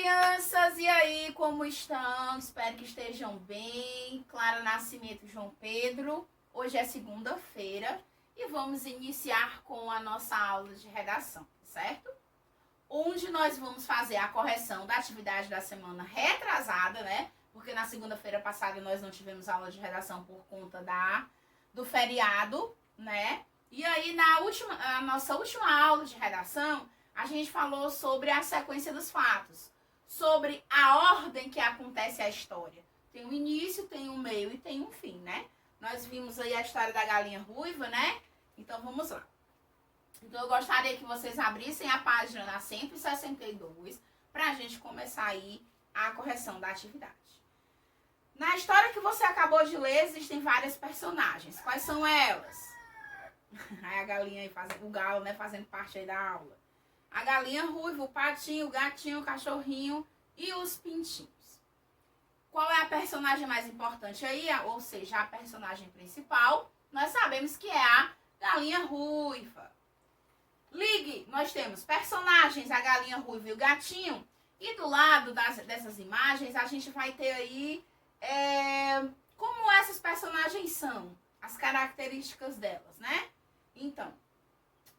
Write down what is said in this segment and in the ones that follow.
crianças, e aí, como estão? Espero que estejam bem. Clara Nascimento, João Pedro. Hoje é segunda-feira e vamos iniciar com a nossa aula de redação, certo? Onde nós vamos fazer a correção da atividade da semana retrasada, né? Porque na segunda-feira passada nós não tivemos aula de redação por conta do feriado, né? E aí, a nossa última aula de redação, a gente falou sobre a sequência dos fatos, sobre a ordem que acontece a história. Tem um início, tem um meio e tem um fim, né? Nós vimos aí a história da galinha ruiva, né? Então, vamos lá. Então, eu gostaria que vocês abrissem a página na 162 para a gente começar aí a correção da atividade. Na história que você acabou de ler, existem várias personagens. Quais são elas? Aí a galinha aí fazendo, o galo, né, fazendo parte aí da aula. A galinha ruiva, o patinho, o gatinho, o cachorrinho e os pintinhos. Qual é a personagem mais importante aí? Ou seja, a personagem principal, nós sabemos que é a galinha ruiva. Ligue, nós temos personagens, a galinha ruiva e o gatinho. E do lado dessas imagens, a gente vai ter aí como essas personagens são, as características delas, né? Então,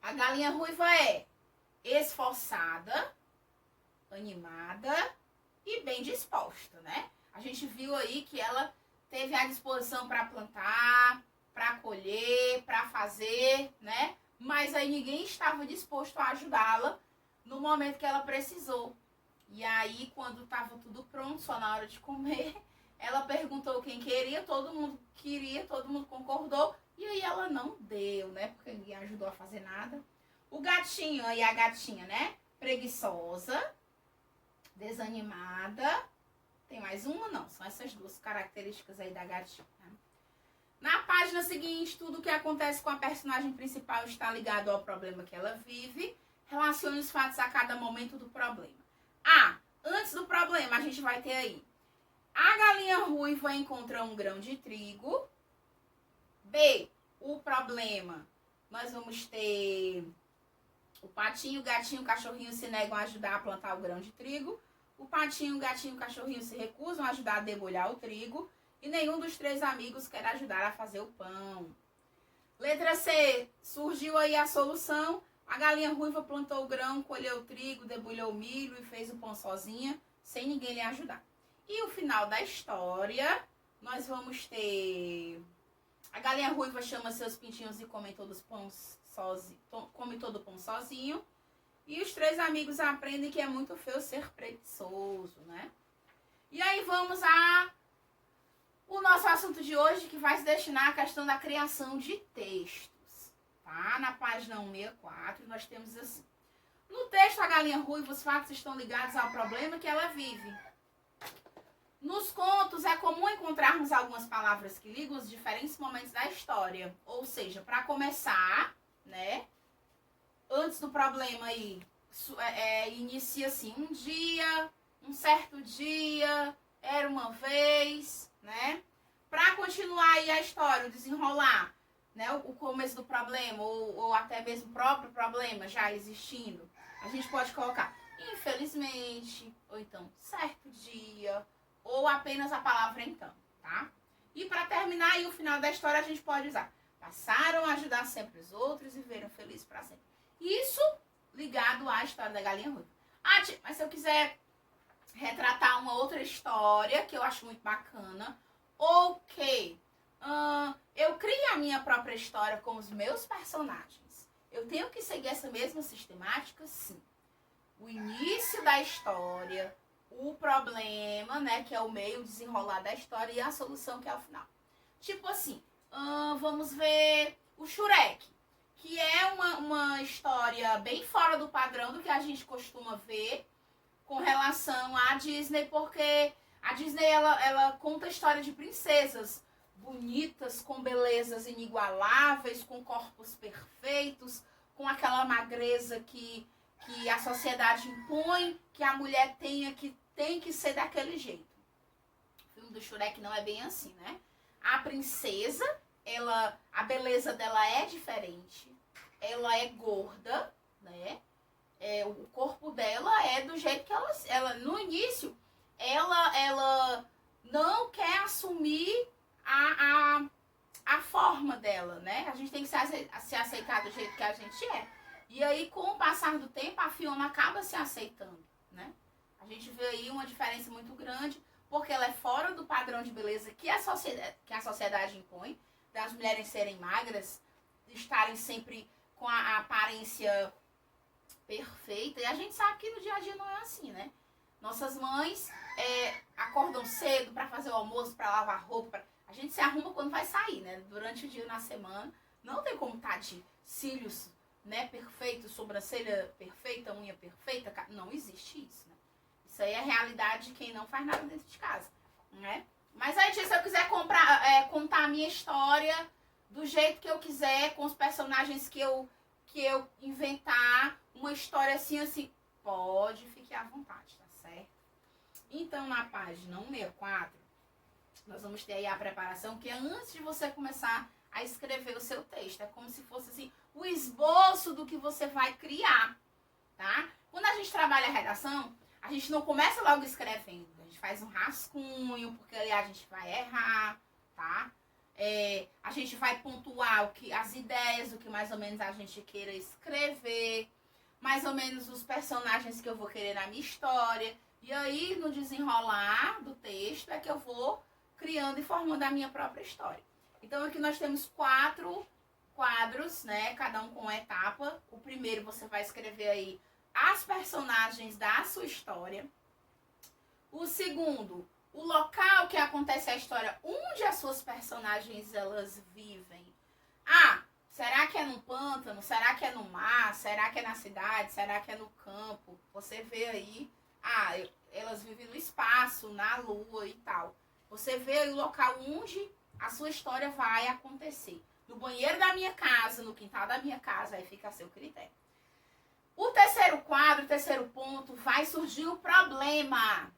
a galinha ruiva é esforçada, animada e bem disposta, né? A gente viu aí que ela teve a disposição para plantar, para colher, para fazer, né? Mas aí ninguém estava disposto a ajudá-la no momento que ela precisou. E aí, quando estava tudo pronto, só na hora de comer, ela perguntou quem queria, todo mundo queria, todo mundo concordou. E aí ela não deu, né? Porque ninguém ajudou a fazer nada. O gatinho e a gatinha, né? Preguiçosa, desanimada. Tem mais uma? Não, são essas duas características aí da gatinha. Né? Na página seguinte, tudo o que acontece com a personagem principal está ligado ao problema que ela vive. Relacione os fatos a cada momento do problema. Antes do problema, a gente vai ter aí. A galinha ruiva encontra um grão de trigo. B, o problema. Nós vamos ter o patinho, o gatinho, o cachorrinho se negam a ajudar a plantar o grão de trigo. O patinho, o gatinho e o cachorrinho se recusam a ajudar a debulhar o trigo. E nenhum dos três amigos quer ajudar a fazer o pão. Letra C, surgiu aí a solução. A galinha ruiva plantou o grão, colheu o trigo, debulhou o milho e fez o pão sozinha, sem ninguém lhe ajudar. E o final da história, nós vamos ter... A galinha ruiva chama seus pintinhos e come todo o pão sozinho. E os três amigos aprendem que é muito feio ser preguiçoso, né? E aí vamos o nosso assunto de hoje, que vai se destinar à questão da criação de textos. Tá? Na página 164, nós temos assim. No texto, a galinha ruiva, os fatos estão ligados ao problema que ela vive. Nos contos, é comum encontrarmos algumas palavras que ligam os diferentes momentos da história. Ou seja, para começar, né? Antes do problema aí, inicia assim, um certo dia, era uma vez, né? Para continuar aí a história, o desenrolar, né? O começo do problema, ou até mesmo o próprio problema já existindo, a gente pode colocar infelizmente, ou então certo dia, ou apenas a palavra então, tá? E para terminar aí o final da história, a gente pode usar passaram a ajudar sempre os outros e viveram felizes para sempre. Isso ligado à história da galinha ruiva. Mas se eu quiser retratar uma outra história que eu acho muito bacana, ok, eu crio a minha própria história com os meus personagens. Eu tenho que seguir essa mesma sistemática? Sim. O início da história, o problema, né, que é o meio desenrolar da história, e a solução, que é o final. Tipo assim, vamos ver o Shrek, que é uma história bem fora do padrão do que a gente costuma ver com relação à Disney, porque a Disney ela conta a história de princesas bonitas, com belezas inigualáveis, com corpos perfeitos, com aquela magreza que a sociedade impõe que a mulher tem que ser daquele jeito. O filme do Shrek não é bem assim, né? A princesa, a beleza dela é diferente, ela é gorda, né? o corpo dela é do jeito que ela no início, ela não quer assumir a forma dela, né? A gente tem que se aceitar do jeito que a gente é. E aí, com o passar do tempo, a Fiona acaba se aceitando, né? A gente vê aí uma diferença muito grande, porque ela é fora do padrão de beleza que a sociedade impõe, das mulheres serem magras, estarem sempre com a aparência perfeita. E a gente sabe que no dia a dia não é assim, né? Nossas mães acordam cedo para fazer o almoço, para lavar roupa. A gente se arruma quando vai sair, né? Durante o dia, na semana. Não tem como estar de cílios, né, perfeitos, sobrancelha perfeita, unha perfeita. Não existe isso, né? Isso aí é a realidade de quem não faz nada dentro de casa, né? Mas aí, se eu quiser contar a minha história do jeito que eu quiser, com os personagens que eu inventar, uma história assim, pode ficar à vontade, tá certo? Então, na página 164, nós vamos ter aí a preparação, que é antes de você começar a escrever o seu texto. É como se fosse assim, o esboço do que você vai criar, tá? Quando a gente trabalha a redação, a gente não começa logo escrevendo. A gente faz um rascunho, porque ali a gente vai errar, tá? A gente vai pontuar as ideias, o que mais ou menos a gente queira escrever, mais ou menos os personagens que eu vou querer na minha história. E aí, no desenrolar do texto, é que eu vou criando e formando a minha própria história. Então, aqui nós temos 4 quadros, né? Cada um com uma etapa. O primeiro, você vai escrever aí as personagens da sua história. O segundo, o local que acontece a história, onde as suas personagens elas vivem. Será que é no pântano? Será que é no mar? Será que é na cidade? Será que é no campo? Você vê aí, elas vivem no espaço, na lua e tal. Você vê aí o local onde a sua história vai acontecer. No banheiro da minha casa, no quintal da minha casa, aí fica a seu critério. O terceiro quadro, o terceiro ponto, vai surgir o problema.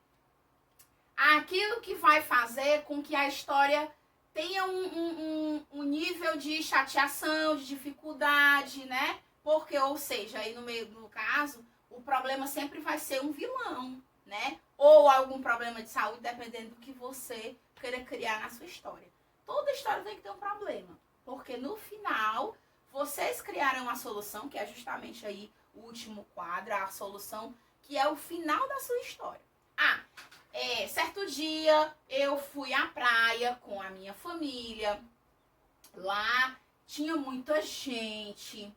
Aquilo que vai fazer com que a história tenha um nível de chateação, de dificuldade, né? Porque, ou seja, aí no caso, o problema sempre vai ser um vilão, né? Ou algum problema de saúde, dependendo do que você queira criar na sua história. Toda história tem que ter um problema, porque no final, vocês criaram a solução, que é justamente aí o último quadro, a solução, que é o final da sua história. Certo dia, eu fui à praia com a minha família. Lá tinha muita gente.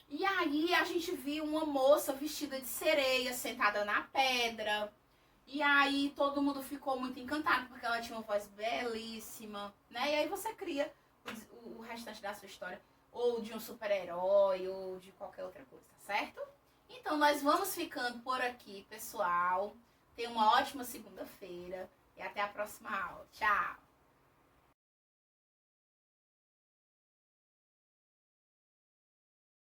E aí a gente viu uma moça vestida de sereia sentada na pedra. E aí todo mundo ficou muito encantado porque ela tinha uma voz belíssima, né? E aí você cria o restante da sua história, ou de um super-herói, ou de qualquer outra coisa, certo? Então nós vamos ficando por aqui, pessoal. Tenha uma ótima segunda-feira e até a próxima aula. Tchau!